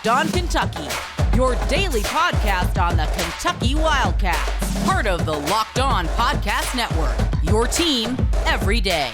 Locked On Kentucky, your daily podcast on the Kentucky Wildcats. Part of the Locked On Podcast Network, your team every day.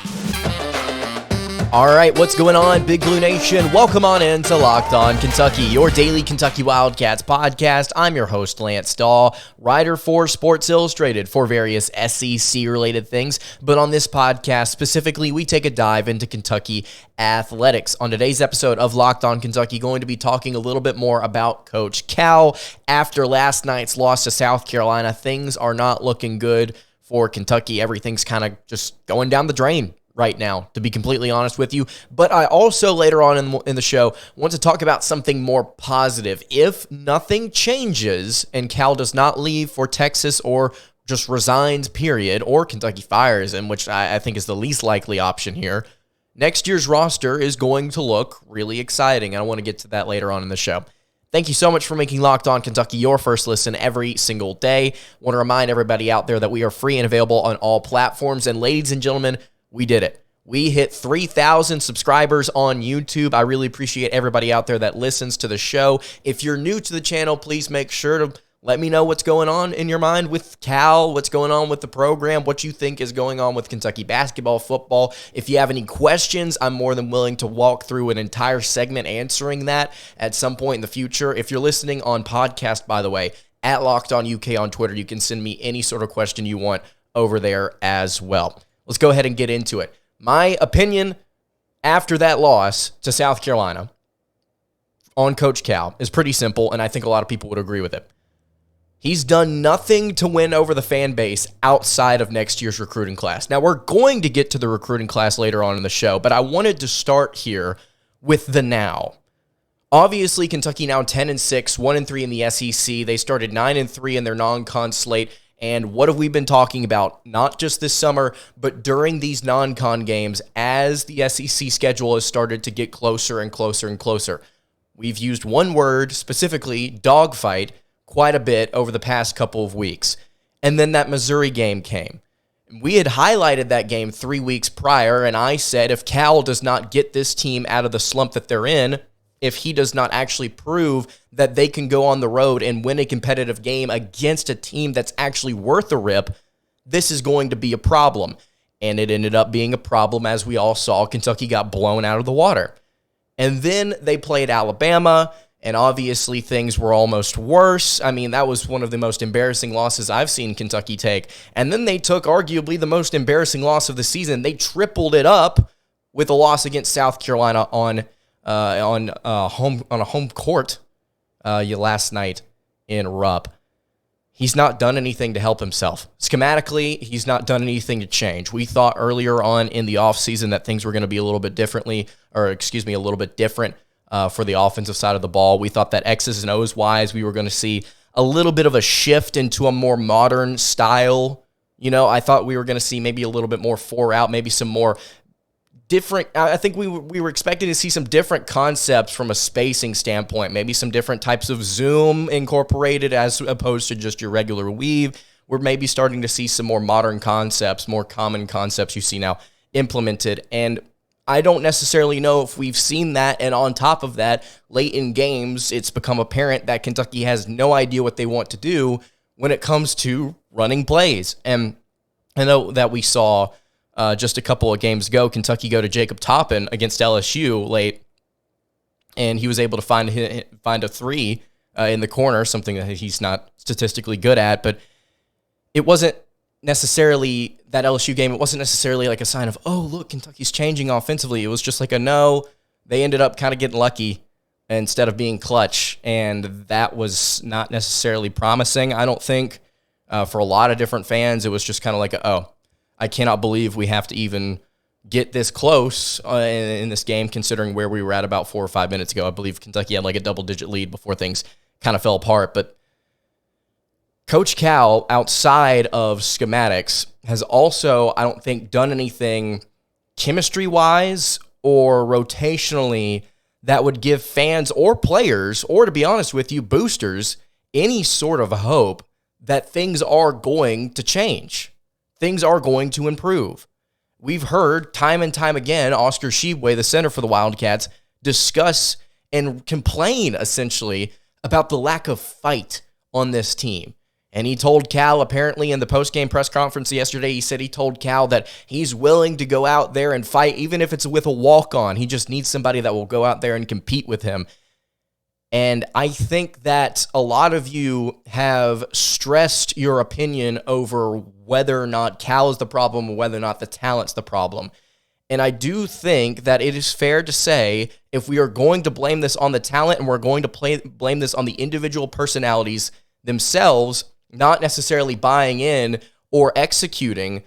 All right, what's going on, Big Blue Nation? Welcome on in to Locked On Kentucky, your daily Kentucky Wildcats podcast. I'm your host, Lance Dawe, writer for Sports Illustrated for various SEC-related things. But on this podcast, specifically, we take a dive into Kentucky athletics. On today's episode of Locked On Kentucky, going to be talking a little bit more about Coach Cal. After last night's loss to South Carolina, things are not looking good for Kentucky. Everything's kind of just going down the drain right now, to be completely honest with you. But I also, later on in the show, want to talk about something more positive. If nothing changes and Cal does not leave for Texas or just resigns, period, or Kentucky fires him, which I think is the least likely option here, next year's roster is going to look really exciting. And I want to get to that later on in the show. Thank you so much for making Locked On Kentucky your first listen every single day. I want to remind everybody out there that we are free and available on all platforms. And ladies and gentlemen, we did it. We hit 3,000 subscribers on YouTube. I really appreciate everybody out there that listens to the show. If you're new to the channel, please make sure to let me know what's going on in your mind with Cal, what's going on with the program, what you think is going on with Kentucky basketball, football. If you have any questions, I'm more than willing to walk through an entire segment answering that at some point in the future. If you're listening on podcast, by the way, at Locked On UK on Twitter, you can send me any sort of question you want over there as well. Let's go ahead and get into it. My opinion after that loss to South Carolina on Coach Cal is pretty simple, and I think a lot of people would agree with it. He's done nothing to win over the fan base outside of next year's recruiting class. Now, we're going to get to the recruiting class later on in the show, but I wanted to start here with the now. Obviously, Kentucky now 10-6, 1-3 in the SEC. They started 9-3 in their non-con slate. And what have we been talking about, not just this summer, but during these non-con games as the SEC schedule has started to get closer and closer and closer? We've used one word, specifically dogfight, quite a bit over the past couple of weeks. And then that Missouri game came. We had highlighted that game 3 weeks prior, and I said if Cal does not get this team out of the slump that they're in, if he does not actually prove that they can go on the road and win a competitive game against a team that's actually worth a rip, this is going to be a problem. And it ended up being a problem, as we all saw. Kentucky got blown out of the water. And then they played Alabama, and obviously things were almost worse. I mean, that was one of the most embarrassing losses I've seen Kentucky take. And then they took arguably the most embarrassing loss of the season. They tripled it up with a loss against South Carolina on a home court last night in Rupp. He's not done anything to help himself. Schematically, he's not done anything to change. We thought earlier on in the offseason that things were going to be a little bit different for the offensive side of the ball. We thought that X's and O's wise, we were going to see a little bit of a shift into a more modern style. You know, I thought we were going to see maybe a little bit more 4-out, maybe some more different. I think we were expecting to see some different concepts from a spacing standpoint, maybe some different types of zoom incorporated as opposed to just your regular weave. We're maybe starting to see some more modern concepts, more common concepts you see now implemented. And I don't necessarily know if we've seen that. And on top of that, late in games, it's become apparent that Kentucky has no idea what they want to do when it comes to running plays. And I know that we saw just a couple of games ago, Kentucky go to Jacob Toppin against LSU late, and he was able to find a three in the corner, something that he's not statistically good at. But it wasn't necessarily that LSU game. It wasn't necessarily like a sign of, oh, look, Kentucky's changing offensively. It was just like a no. They ended up kind of getting lucky instead of being clutch, and that was not necessarily promising. I don't think for a lot of different fans, it was just kind of like, oh, I cannot believe we have to even get this close in this game, considering where we were at about 4 or 5 minutes ago. I believe Kentucky had like a double-digit lead before things kind of fell apart. But Coach Cal, outside of schematics, has also, I don't think, done anything chemistry-wise or rotationally that would give fans or players, or to be honest with you, boosters, any sort of hope that things are going to change. Things are going to improve. We've heard time and time again Oscar Tshiebwe, the center for the Wildcats, discuss and complain essentially about the lack of fight on this team. And he told Cal, apparently in the post-game press conference yesterday, he said he told Cal that he's willing to go out there and fight, even if it's with a walk-on. He just needs somebody that will go out there and compete with him. And I think that a lot of you have stressed your opinion over whether or not Cal is the problem or whether or not the talent's the problem. And I do think that it is fair to say, if we are going to blame this on the talent and we're going to blame this on the individual personalities themselves, not necessarily buying in or executing,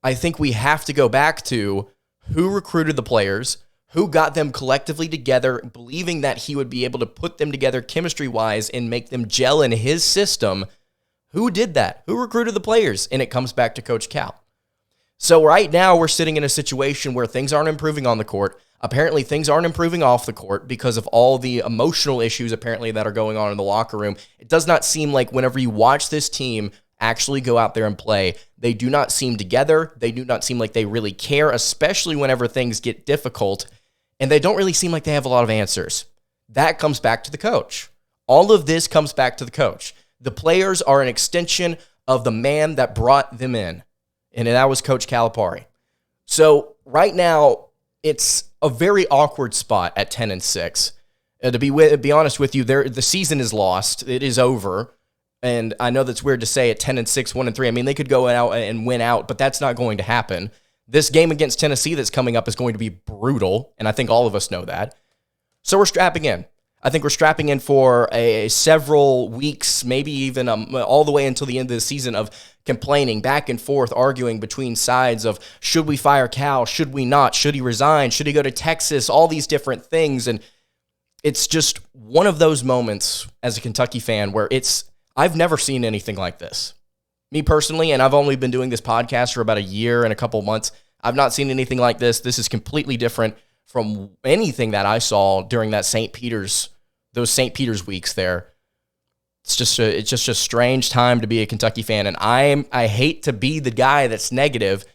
I think we have to go back to who recruited the players, who got them collectively together, believing that he would be able to put them together chemistry-wise and make them gel in his system. Who did that? Who recruited the players? And it comes back to Coach Cal. So right now we're sitting in a situation where things aren't improving on the court. Apparently things aren't improving off the court because of all the emotional issues apparently that are going on in the locker room. It does not seem like whenever you watch this team actually go out there and play, they do not seem together. They do not seem like they really care, especially whenever things get difficult. And they don't really seem like they have a lot of answers. That comes back to the coach. All of this comes back to the coach. The players are an extension of the man that brought them in, and that was Coach Calipari. So right now, it's a very awkward spot at 10-6. To be honest with you, the season is lost. It is over. And I know that's weird to say at 10-6, 1-3. I mean, they could go out and win out, but that's not going to happen. This game against Tennessee that's coming up is going to be brutal, and I think all of us know that. So we're strapping in. I think we're strapping in for several weeks, maybe even all the way until the end of the season of complaining, back and forth, arguing between sides of should we fire Cal, should we not, should he resign, should he go to Texas, all these different things. And it's just one of those moments as a Kentucky fan where I've never seen anything like this. Me personally, and I've only been doing this podcast for about a year and a couple months, I've not seen anything like this. This is completely different from anything that I saw during those St. Peter's weeks there. It's just a strange time to be a Kentucky fan, and I hate to be the guy that's negative,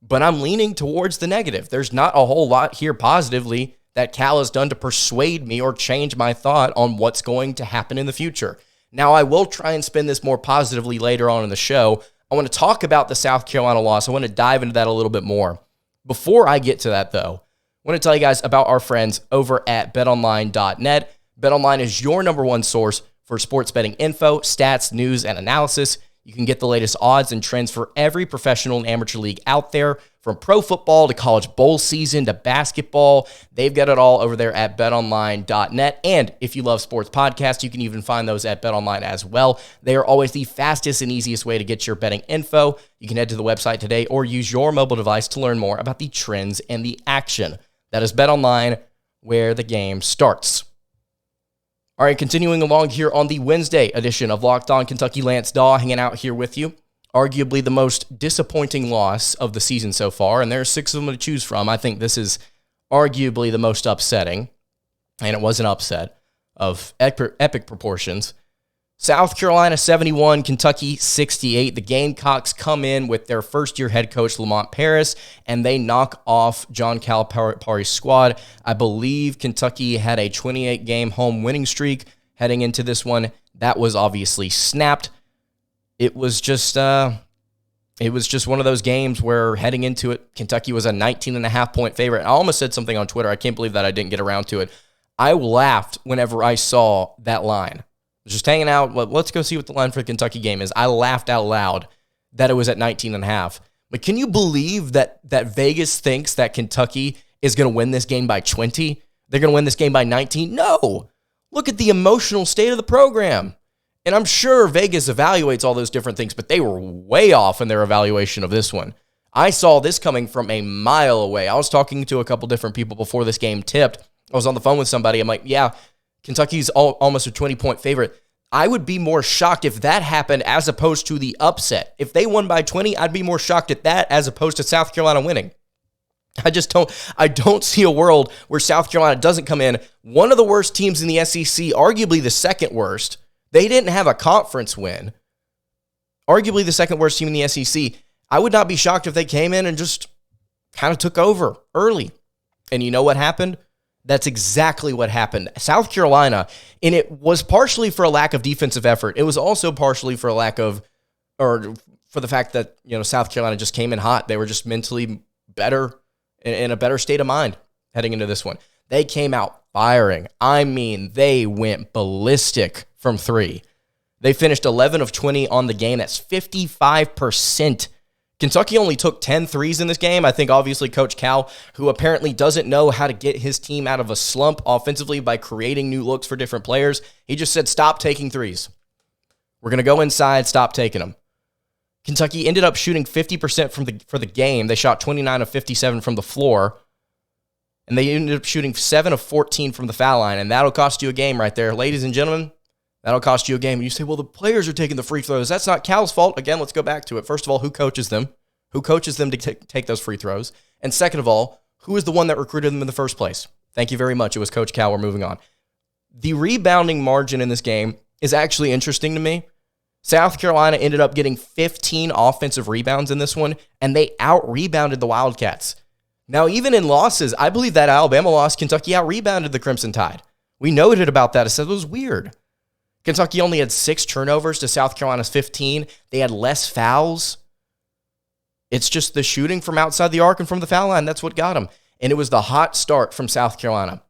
but I'm leaning towards the negative. There's not a whole lot here positively that Cal has done to persuade me or change my thought on what's going to happen in the future. Now, I will try and spin this more positively later on in the show. I want to talk about the South Carolina loss. I want to dive into that a little bit more. Before I get to that, though, I want to tell you guys about our friends over at betonline.net. BetOnline is your number one source for sports betting info, stats, news, and analysis. You can get the latest odds and trends for every professional and amateur league out there, from pro football to college bowl season to basketball. They've got it all over there at betonline.net. And if you love sports podcasts, you can even find those at BetOnline as well. They are always the fastest and easiest way to get your betting info. You can head to the website today or use your mobile device to learn more about the trends and the action. That is BetOnline, where the game starts. All right, continuing along here on the Wednesday edition of Locked On Kentucky, Lance Dawe hanging out here with you. Arguably the most disappointing loss of the season so far, and there are 6 of them to choose from. I think this is arguably the most upsetting, and it was an upset of epic proportions. South Carolina 71, Kentucky 68. The Gamecocks come in with their first-year head coach, Lamont Paris, and they knock off John Calipari's squad. I believe Kentucky had a 28-game home winning streak heading into this one. That was obviously snapped. It was just one of those games where heading into it, Kentucky was a 19.5-point favorite. I almost said something on Twitter. I can't believe that I didn't get around to it. I laughed whenever I saw that line. Just hanging out, let's go see what the line for the Kentucky game is. I laughed out loud that it was at 19.5. But can you believe that Vegas thinks that Kentucky is going to win this game by 20? They're going to win this game by 19? No. Look at the emotional state of the program. And I'm sure Vegas evaluates all those different things, but they were way off in their evaluation of this one. I saw this coming from a mile away. I was talking to a couple different people before this game tipped. I was on the phone with somebody. I'm like, yeah, Kentucky's almost a 20-point favorite. I would be more shocked if that happened as opposed to the upset. If they won by 20, I'd be more shocked at that as opposed to South Carolina winning. I don't see a world where South Carolina doesn't come in. One of the worst teams in the SEC, arguably the second worst. They didn't have a conference win. Arguably the second worst team in the SEC. I would not be shocked if they came in and just kind of took over early. And you know what happened? That's exactly what happened. South Carolina, and it was partially for a lack of defensive effort. It was also partially for a lack of, or for the fact that, South Carolina just came in hot. They were just mentally better, in a better state of mind heading into this one. They came out firing. I mean, they went ballistic from three. They finished 11 of 20 on the game. That's 55%. Kentucky only took 10 threes in this game. I think obviously Coach Cal, who apparently doesn't know how to get his team out of a slump offensively by creating new looks for different players, he just said, stop taking threes. We're going to go inside, stop taking them. Kentucky ended up shooting 50% for the game. They shot 29 of 57 from the floor, and they ended up shooting 7 of 14 from the foul line, and that'll cost you a game right there. Ladies and gentlemen, that'll cost you a game. And you say, well, the players are taking the free throws. That's not Cal's fault. Again, let's go back to it. First of all, who coaches them? Who coaches them to take those free throws? And second of all, who is the one that recruited them in the first place? Thank you very much. It was Coach Cal. We're moving on. The rebounding margin in this game is actually interesting to me. South Carolina ended up getting 15 offensive rebounds in this one, and they out-rebounded the Wildcats. Now, even in losses, I believe that Alabama loss, Kentucky out-rebounded the Crimson Tide. We noted about that. I said it was weird. Kentucky only had 6 turnovers to South Carolina's 15. They had less fouls. It's just the shooting from outside the arc and from the foul line. That's what got them. And it was the hot start from South Carolina.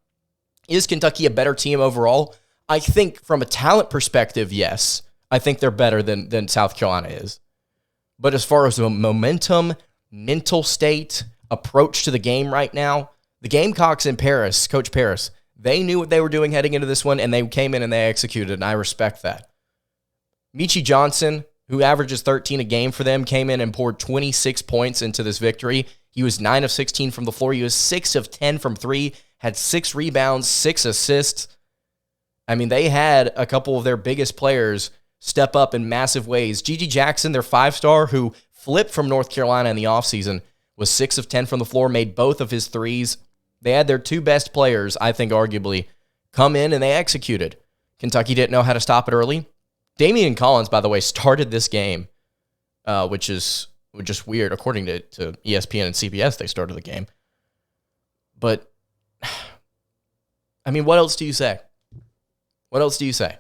Is Kentucky a better team overall? I think from a talent perspective, yes. I think they're better than South Carolina is. But as far as the momentum, mental state, approach to the game right now, the Gamecocks in Paris, Coach Paris, they knew what they were doing heading into this one, and they came in and they executed, and I respect that. Meechie Johnson, who averages 13 a game for them, came in and poured 26 points into this victory. He was 9 of 16 from the floor. He was 6 of 10 from 3, had 6 rebounds, 6 assists. I mean, they had a couple of their biggest players step up in massive ways. Gigi Jackson, their 5-star, who flipped from North Carolina in the offseason, was 6 of 10 from the floor, made both of his threes. They had their 2 best players, I think arguably, come in and they executed. Kentucky didn't know how to stop it early. Damian Collins, by the way, started this game, which is just weird. According to ESPN and CBS, they started the game. But, I mean, what else do you say? What else do you say?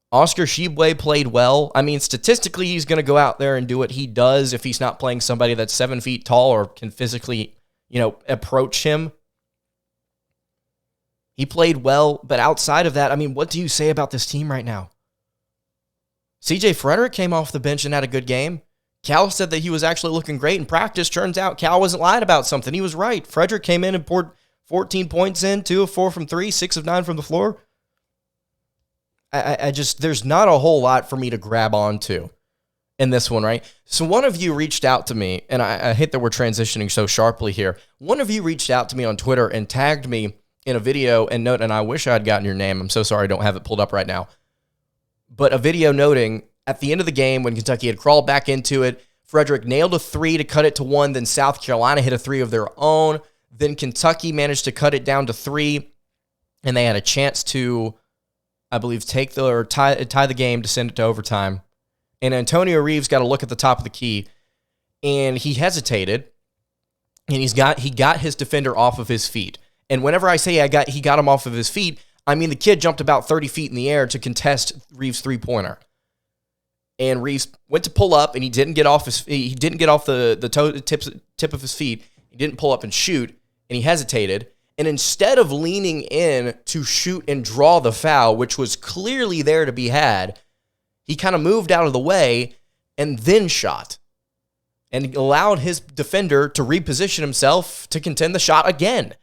Oscar Tshiebwe played well. I mean, statistically, he's going to go out there and do what he does if he's not playing somebody that's 7 feet tall or can physically, approach him. He played well, but outside of that, I mean, what do you say about this team right now? CJ Frederick came off the bench and had a good game. Cal said that he was actually looking great in practice. Turns out Cal wasn't lying about something. He was right. Frederick came in and poured 14 points in, 2 of 4 from 3, 6 of 9 from the floor. I just, there's not a whole lot for me to grab onto in this one, right? So one of you reached out to me, and I hate that we're transitioning so sharply here. One of you reached out to me on Twitter and tagged me in a video and I wish I had gotten your name. I'm so sorry I don't have it pulled up right now. But a video noting at the end of the game when Kentucky had crawled back into it, Frederick nailed a 3 to cut it to 1. Then South Carolina hit a 3 of their own. Then Kentucky managed to cut it down to 3, and they had a chance to, I believe, tie the game to send it to overtime. And Antonio Reeves got a look at the top of the key, and he hesitated, and he got his defender off of his feet. And whenever I say he got him off of his feet, I mean the kid jumped about 30 feet in the air to contest Reeves' three-pointer. And Reeves went to pull up, and he didn't get off the tip of his feet. He didn't pull up and shoot, and he hesitated. And instead of leaning in to shoot and draw the foul, which was clearly there to be had, he kind of moved out of the way and then shot and allowed his defender to reposition himself to contend the shot again.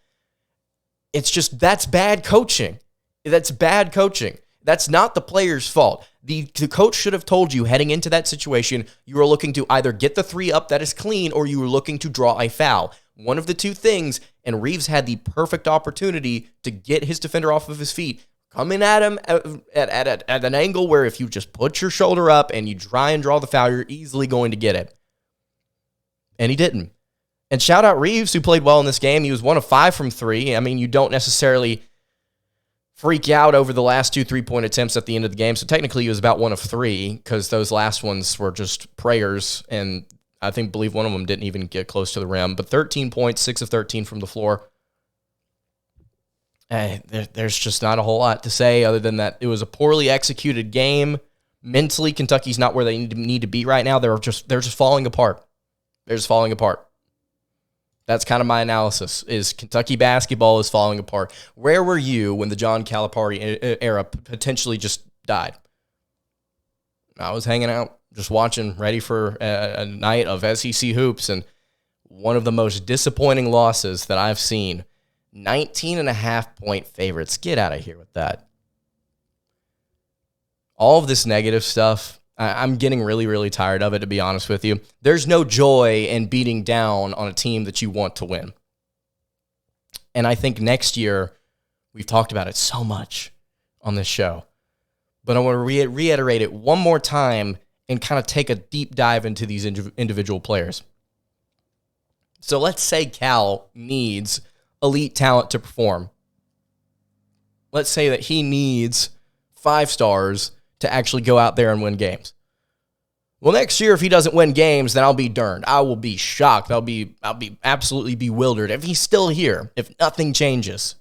It's just, that's bad coaching. That's bad coaching. That's not the player's fault. The coach should have told you heading into that situation, you were looking to either get the 3 up that is clean or you were looking to draw a foul. One of the two things, and Reeves had the perfect opportunity to get his defender off of his feet, coming at him at an angle where if you just put your shoulder up and you try and draw the foul, you're easily going to get it. And he didn't. And shout out Reeves, who played well in this game. He was 1 of 5 from 3. I mean, you don't necessarily freak out over the last 2 3-point attempts at the end of the game. So technically he was about 1 of 3 because those last ones were just prayers, and I believe one of them didn't even get close to the rim. But 13 points, 6 of 13 from the floor. There's just not a whole lot to say other than that it was a poorly executed game. Mentally, Kentucky's not where they need to be right now. They're just falling apart. They're just falling apart. That's kind of my analysis, is Kentucky basketball is falling apart. Where were you when the John Calipari era potentially just died? I was hanging out, just watching, ready for a night of SEC hoops, and one of the most disappointing losses that I've seen, 19.5-point favorites. Get out of here with that. All of this negative stuff, I'm getting really, really tired of it, to be honest with you. There's no joy in beating down on a team that you want to win. And I think next year, we've talked about it so much on this show, but I want to reiterate it one more time and kind of take a deep dive into these individual players. So let's say Cal needs elite talent to perform. Let's say that he needs 5 stars to actually go out there and win games. Well, next year, if he doesn't win games, then I'll be darned. I will be shocked. I'll be absolutely bewildered if he's still here, if nothing changes.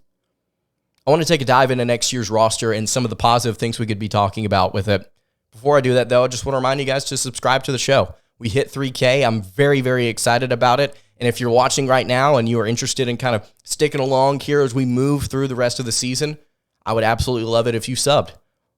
I want to take a dive into next year's roster and some of the positive things we could be talking about with it. Before I do that, though, I just want to remind you guys to subscribe to the show. We hit 3K. I'm very, very excited about it. And if you're watching right now and you are interested in kind of sticking along here as we move through the rest of the season, I would absolutely love it if you subbed.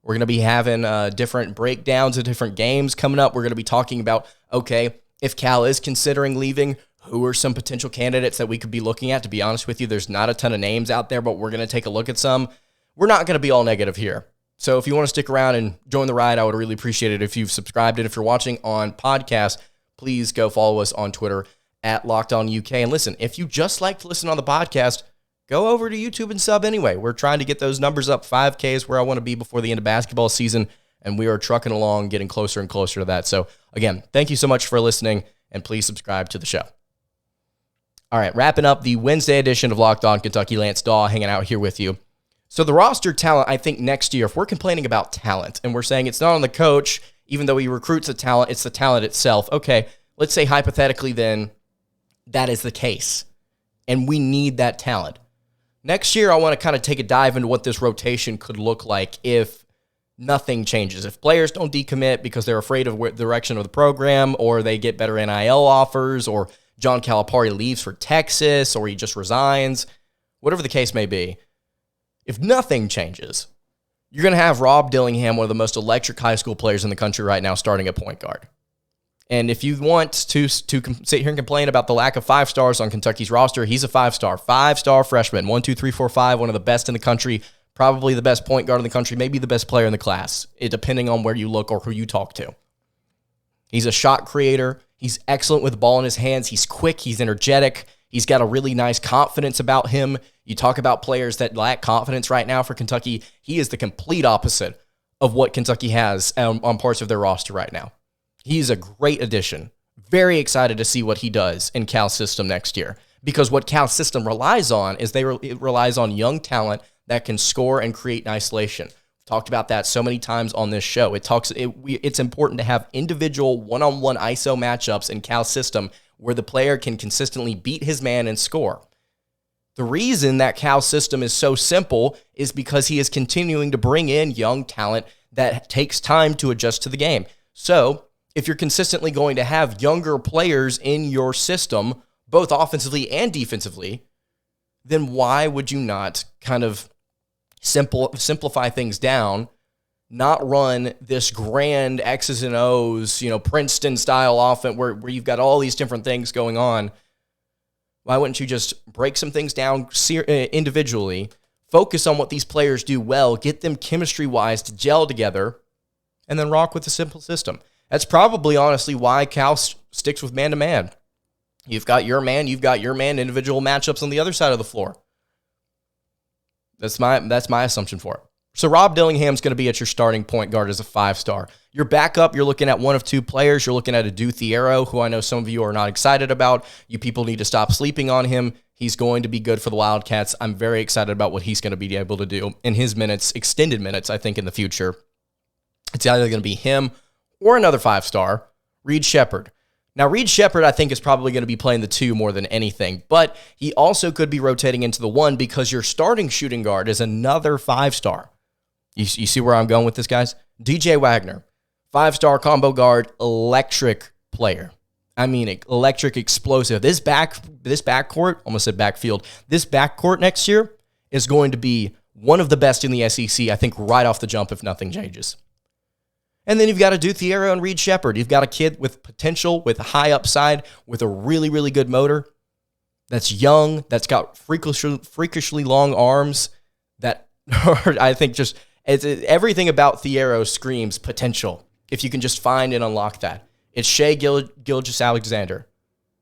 We're going to be having different breakdowns of different games coming up. We're going to be talking about, okay, if Cal is considering leaving, who are some potential candidates that we could be looking at? To be honest with you, there's not a ton of names out there, but we're going to take a look at some. We're not going to be all negative here. So if you want to stick around and join the ride, I would really appreciate it if you've subscribed. And if you're watching on podcast, please go follow us on Twitter at LockedOnUK. And listen, if you just like to listen on the podcast, go over to YouTube and sub anyway. We're trying to get those numbers up. 5K is where I want to be before the end of basketball season, and we are trucking along, getting closer and closer to that. So again, thank you so much for listening, and please subscribe to the show. All right, wrapping up the Wednesday edition of Locked On Kentucky. Lance Dawe hanging out here with you. So the roster talent, I think next year, if we're complaining about talent, and we're saying it's not on the coach, even though he recruits the talent, it's the talent itself. Okay, let's say hypothetically then that is the case, and we need that talent. Next year, I want to kind of take a dive into what this rotation could look like if nothing changes. If players don't decommit because they're afraid of the direction of the program, or they get better NIL offers, or John Calipari leaves for Texas, or he just resigns, whatever the case may be, if nothing changes, you're going to have Rob Dillingham, one of the most electric high school players in the country right now, starting at point guard. And if you want to sit here and complain about the lack of 5 stars on Kentucky's roster, he's a 5-star freshman, 1, 2, 3, 4, 5, one of the best in the country, probably the best point guard in the country, maybe the best player in the class, depending on where you look or who you talk to. He's a shot creator. He's excellent with the ball in his hands. He's quick. He's energetic. He's got a really nice confidence about him. You talk about players that lack confidence right now for Kentucky. He is the complete opposite of what Kentucky has on parts of their roster right now. He's a great addition. Very excited to see what he does in Cal's system next year, because what Cal's system relies on is it relies on young talent that can score and create in isolation. We've talked about that so many times on this show. It's important to have individual one-on-one ISO matchups in Cal's system where the player can consistently beat his man and score. The reason that Cal's system is so simple is because he is continuing to bring in young talent that takes time to adjust to the game. So if you're consistently going to have younger players in your system, both offensively and defensively, then why would you not kind of simplify things down, not run this grand X's and O's, Princeton-style offense where you've got all these different things going on? Why wouldn't you just break some things down individually, focus on what these players do well, get them chemistry-wise to gel together, and then rock with a simple system? That's probably, honestly, why Cal sticks with man-to-man. You've got your man, individual matchups on the other side of the floor. That's my assumption for it. So Rob Dillingham's going to be at your starting point guard as a 5-star. Your backup, you're looking at one of 2 players. You're looking at a Dawe Thiero, who I know some of you are not excited about. You people need to stop sleeping on him. He's going to be good for the Wildcats. I'm very excited about what he's going to be able to do in his minutes, extended minutes, I think, in the future. It's either going to be him or another 5-star, Reed Shepherd. Now, Reed Sheppard, I think, is probably going to be playing the 2 more than anything, but he also could be rotating into the 1 because your starting shooting guard is another 5-star. You see where I'm going with this, guys? DJ Wagner, 5-star combo guard, electric player. I mean, electric, explosive. This backcourt, almost said backfield, this backcourt next year is going to be one of the best in the SEC, I think, right off the jump if nothing changes. And then you've got a Thiero and Reed Sheppard. You've got a kid with potential, with high upside, with a really, really good motor, that's young, that's got freakishly long arms, that are, I think, just everything about Thiero screams potential if you can just find and unlock that. It's Shai Gilgeous-Alexander.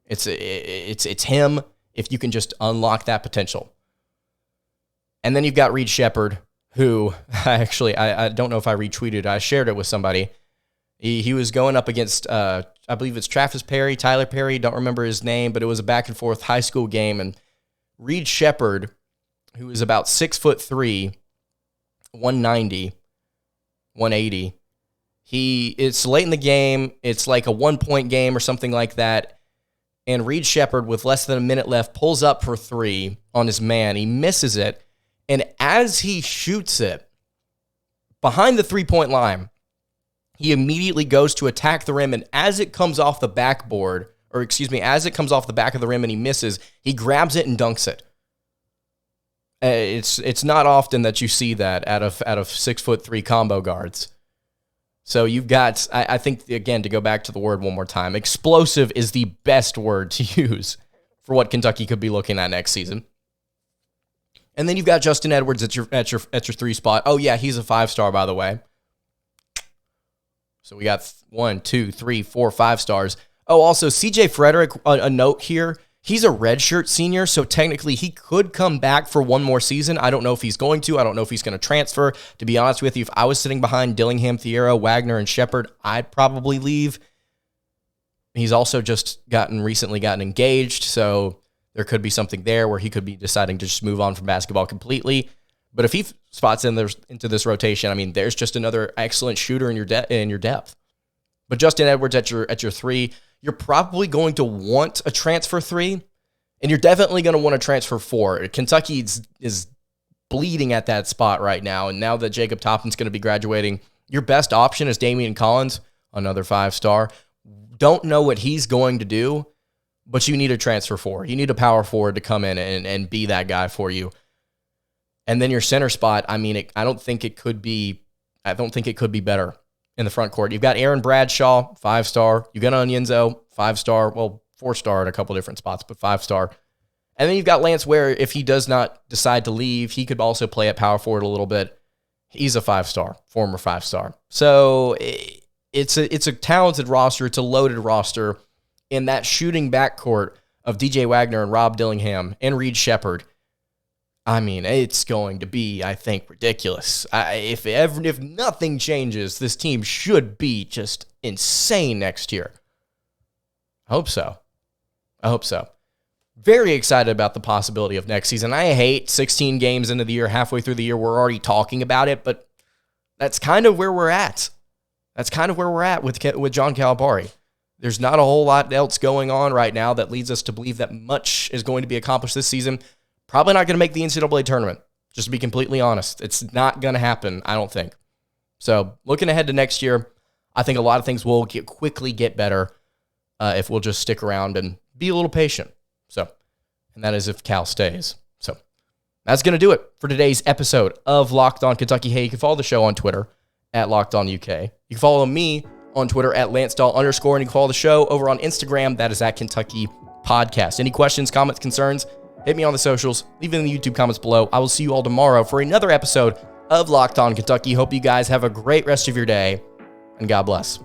It's him if you can just unlock that potential. And then you've got Reed Sheppard, who I don't know if I retweeted. I shared it with somebody. He was going up against, I believe it's Tyler Perry, don't remember his name, but it was a back and forth high school game. And Reed Sheppard, who is about 6'3", 190, 180, it's late in the game. It's like a 1-point game or something like that. And Reed Sheppard, with less than a minute left, pulls up for 3 on his man. He misses it. And as he shoots it behind the 3-point line, he immediately goes to attack the rim. And as it comes off the backboard, as it comes off the back of the rim and he misses, he grabs it and dunks it. It's not often that you see that out of 6'3" combo guards. So you've got, I think, again, to go back to the word one more time, explosive is the best word to use for what Kentucky could be looking at next season. And then you've got Justin Edwards at your 3 spot. Oh yeah, he's a 5-star, by the way. So we got 1, 2, 3, 4, 5 stars. Oh, also CJ Frederick, a note here. He's a redshirt senior, so technically he could come back for one more season. I don't know if he's going to. I don't know if he's going to transfer. To be honest with you, if I was sitting behind Dillingham, Thiero, Wagner, and Sheppard, I'd probably leave. He's also just recently gotten engaged, so there could be something there where he could be deciding to just move on from basketball completely. But if he spots into this rotation, I mean, there's just another excellent shooter in your depth. But Justin Edwards at your 3, you're probably going to want a transfer 3, and you're definitely going to want a transfer 4. Kentucky is bleeding at that spot right now, and now that Jacob Toppin's going to be graduating, your best option is Damian Collins, another 5-star. Don't know what he's going to do, but you need a transfer 4. You need a power forward to come in and be that guy for you. And then your center spot, I mean, I don't think it could be better in the front court. You've got Aaron Bradshaw, 5-star. You've got Onyenso, 5-star. Well, 4-star at a couple different spots, but 5-star. And then you've got Lance Ware. If he does not decide to leave, he could also play at power forward a little bit. He's a 5-star, former 5-star. So it's a talented roster. It's a loaded roster. In that shooting backcourt of DJ Wagner and Rob Dillingham and Reed Sheppard, I mean, it's going to be, I think, ridiculous. If nothing changes, this team should be just insane next year. I hope so. Very excited about the possibility of next season. I hate 16 games into the year, halfway through the year, we're already talking about it, but that's kind of where we're at. With John Calipari. There's not a whole lot else going on right now that leads us to believe that much is going to be accomplished this season. Probably not going to make the NCAA tournament, just to be completely honest. It's not going to happen, I don't think. So looking ahead to next year, I think a lot of things will quickly get better if we'll just stick around and be a little patient. And that is if Cal stays. So that's going to do it for today's episode of Locked On Kentucky. Hey, you can follow the show on Twitter at LockedOnUK. You can follow me on Twitter at LanceDahl_, and you can follow the show over on Instagram. That is at Kentucky Podcast. Any questions, comments, concerns? Hit me on the socials. Leave it in the YouTube comments below. I will see you all tomorrow for another episode of Locked On Kentucky. Hope you guys have a great rest of your day, and God bless.